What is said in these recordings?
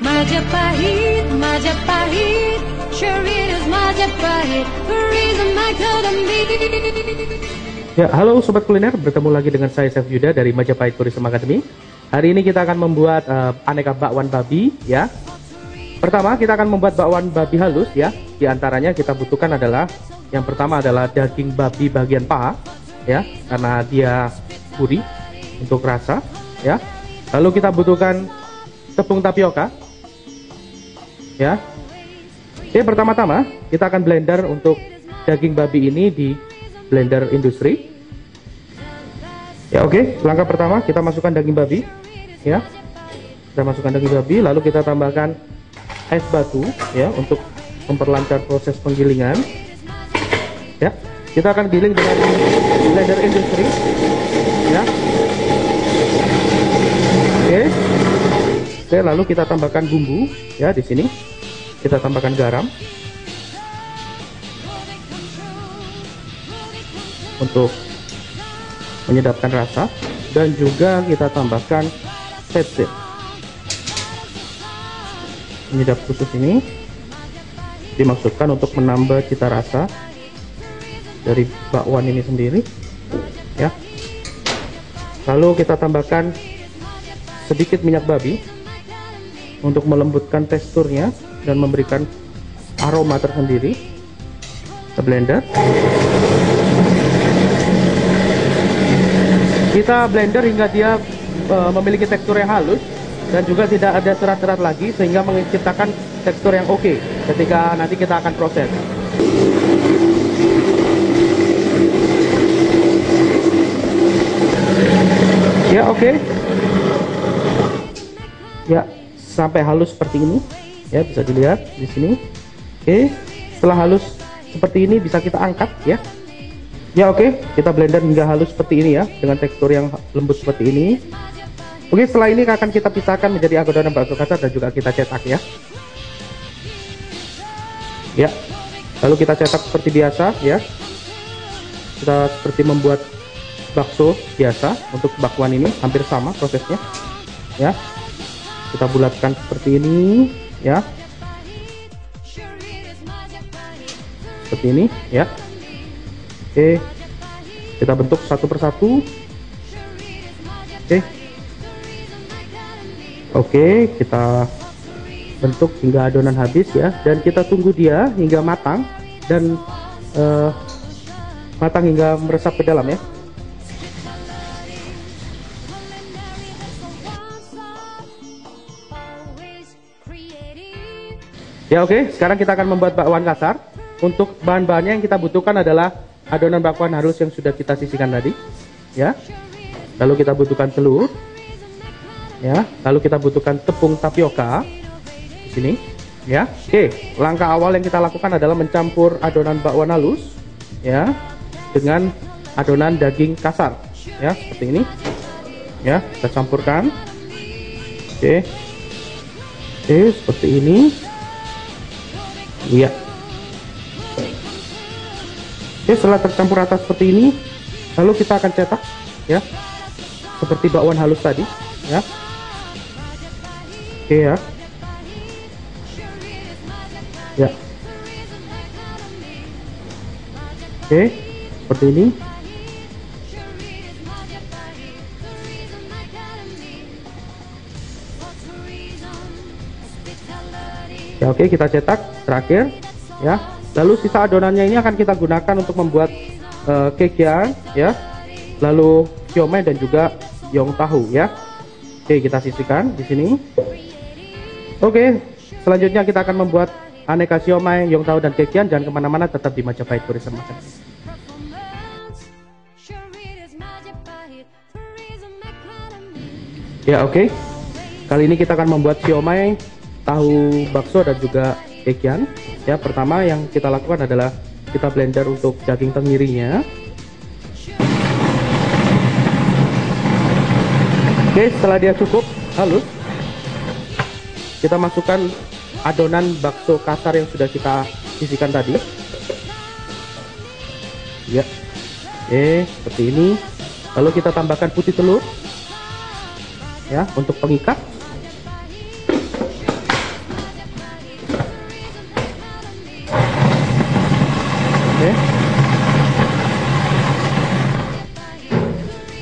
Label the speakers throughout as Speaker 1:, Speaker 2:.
Speaker 1: Majapahit, Majapahit, sure it is Majapahit, the reason my Academy.
Speaker 2: Ya, halo Sobat Kuliner, bertemu lagi dengan saya Chef Yuda dari Majapahit Tourism Academy. Hari ini kita akan membuat aneka bakwan babi ya. Pertama kita akan membuat bakwan babi halus ya. Di antaranya kita butuhkan adalah yang pertama adalah daging babi bagian paha ya, karena dia gurih untuk rasa ya. Lalu kita butuhkan tepung tapioka ya. Oke, pertama-tama kita akan blender untuk daging babi ini di blender industri ya. Oke, langkah pertama kita masukkan daging babi ya. Kita masukkan daging babi, lalu kita tambahkan es batu ya untuk memperlancar proses penggilingan ya. Kita akan giling dengan blender industri ya. Oke, lalu kita tambahkan bumbu ya. Di sini kita tambahkan garam untuk menyedapkan rasa, dan juga kita tambahkan seaweed penyedap khusus. Ini dimaksudkan untuk menambah cita rasa dari bakwan ini sendiri ya. Lalu kita tambahkan sedikit minyak babi untuk melembutkan teksturnya dan memberikan aroma tersendiri. Kita blender. Kita blender hingga dia memiliki tekstur yang halus dan juga tidak ada serat-serat lagi, sehingga menciptakan tekstur yang oke ketika nanti kita akan proses. Ya, oke. Ya, sampai halus seperti ini ya, bisa dilihat di sini. Oke, setelah halus seperti ini bisa kita angkat ya. Ya, oke, kita blender hingga halus seperti ini ya, dengan tekstur yang lembut seperti ini. Oke, setelah ini akan kita pisahkan menjadi adonan bakso kasar dan juga kita cetak ya. Ya, lalu kita cetak seperti biasa ya. Kita seperti membuat bakso biasa. Untuk bakwan ini hampir sama prosesnya ya. Kita bulatkan seperti ini ya, seperti ini ya. Oke, kita bentuk satu persatu. Oke, kita bentuk hingga adonan habis ya, dan kita tunggu dia hingga matang dan matang hingga meresap ke dalam ya. Ya, oke, sekarang kita akan membuat bakwan kasar. Untuk bahan-bahannya yang kita butuhkan adalah adonan bakwan halus yang sudah kita sisihkan tadi ya. Lalu kita butuhkan telur ya. Lalu kita butuhkan tepung tapioka di sini ya. Oke, langkah awal yang kita lakukan adalah mencampur adonan bakwan halus ya dengan adonan daging kasar ya, seperti ini ya. Kita campurkan. Oke, seperti ini ya. Oke, setelah tercampur rata seperti ini, lalu kita akan cetak ya, seperti bakwan halus tadi ya. Oke ya. Ya. Oke, seperti ini. Ya, oke, kita cetak terakhir ya. Lalu sisa adonannya ini akan kita gunakan untuk membuat kekian ya, lalu siomay dan juga yong tahu ya. Oke, kita sisihkan di sini. Oke, selanjutnya kita akan membuat aneka siomay, yong tahu dan kekian. Jangan kemana-mana, tetap di Majapahit Tourism Academy. Ya, oke. Kali ini kita akan membuat siomay, tahu bakso dan juga kekian ya. Pertama yang kita lakukan adalah kita blender untuk daging tenggirinya. Oke, setelah dia cukup halus, kita masukkan adonan bakso kasar yang sudah kita sisihkan tadi ya. Oke, seperti ini. Lalu kita tambahkan putih telur ya untuk pengikat.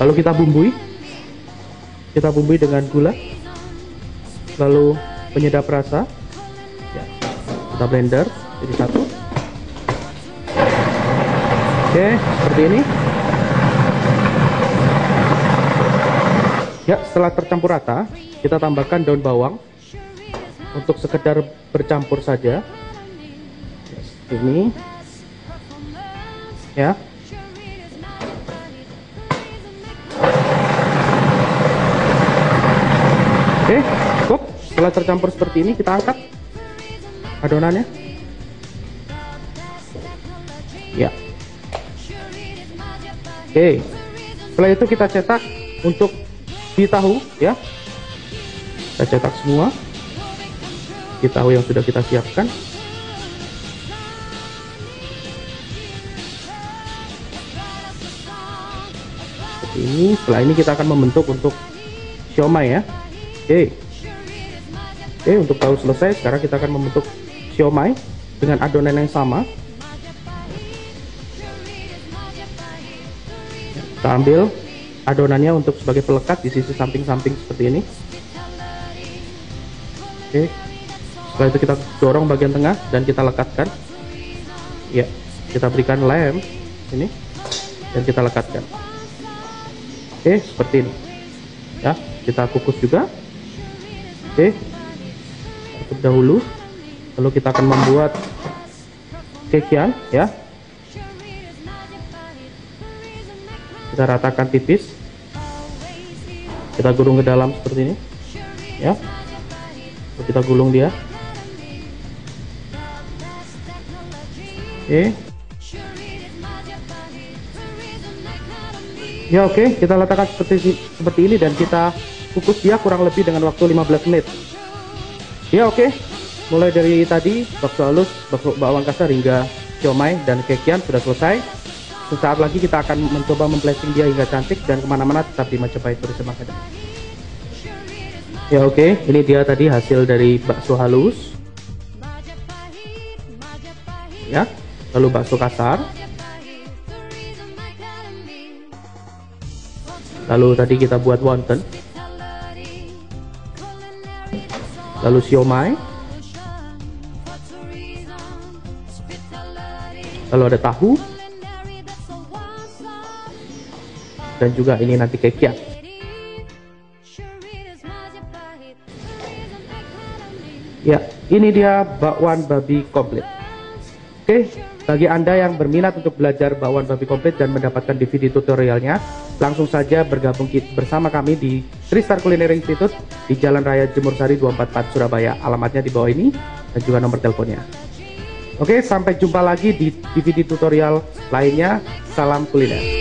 Speaker 2: Lalu kita bumbui dengan gula, lalu penyedap rasa ya, kita blender jadi satu. Oke, seperti ini ya. Setelah tercampur rata, kita tambahkan daun bawang untuk sekedar bercampur saja. Ini ya. Oke, cukup. Setelah tercampur seperti ini, kita angkat adonannya. Ya. Oke. Setelah itu kita cetak untuk di tahu ya. Kita cetak semua di tahu yang sudah kita siapkan. Seperti ini. Setelah ini kita akan membentuk untuk siomay ya. Oke, untuk tahu selesai. Sekarang kita akan membentuk siomay dengan adonan yang sama. Kita ambil adonannya untuk sebagai pelekat di sisi samping-samping seperti ini. Oke, setelah itu kita dorong bagian tengah dan kita lekatkan. Ya, kita berikan lem ini dan kita lekatkan. Oke, seperti ini. Ya, kita kukus juga. Oke, tutup dahulu. Lalu kita akan membuat kekian ya. Kita ratakan tipis. Kita gulung ke dalam seperti ini ya. Lalu kita gulung dia. Oke. Ya oke, kita letakkan seperti ini dan kita kukus dia kurang lebih dengan waktu 15 menit. Ya oke, mulai dari tadi bakso halus, bakso bawang kasar hingga siomay dan kekian sudah selesai. Sesaat lagi kita akan mencoba memblessing dia hingga cantik dan kemana-mana tetap di Majapahit Tourism Academy. Ya oke, ini dia tadi hasil dari bakso halus. Ya, lalu bakso kasar. Lalu tadi kita buat wonton. Lalu siomay, lalu ada tahu, dan juga ini nanti kekian. Ya, ini dia bakwan babi komplit. Oke, bagi Anda yang berminat untuk belajar bakwan babi komplit dan mendapatkan DVD tutorialnya, langsung saja bergabung bersama kami di Tristar Kuliner Institute di Jalan Raya Jemur Sari 244 Surabaya. Alamatnya di bawah ini dan juga nomor teleponnya. Oke, sampai jumpa lagi di DVD tutorial lainnya. Salam kuliner.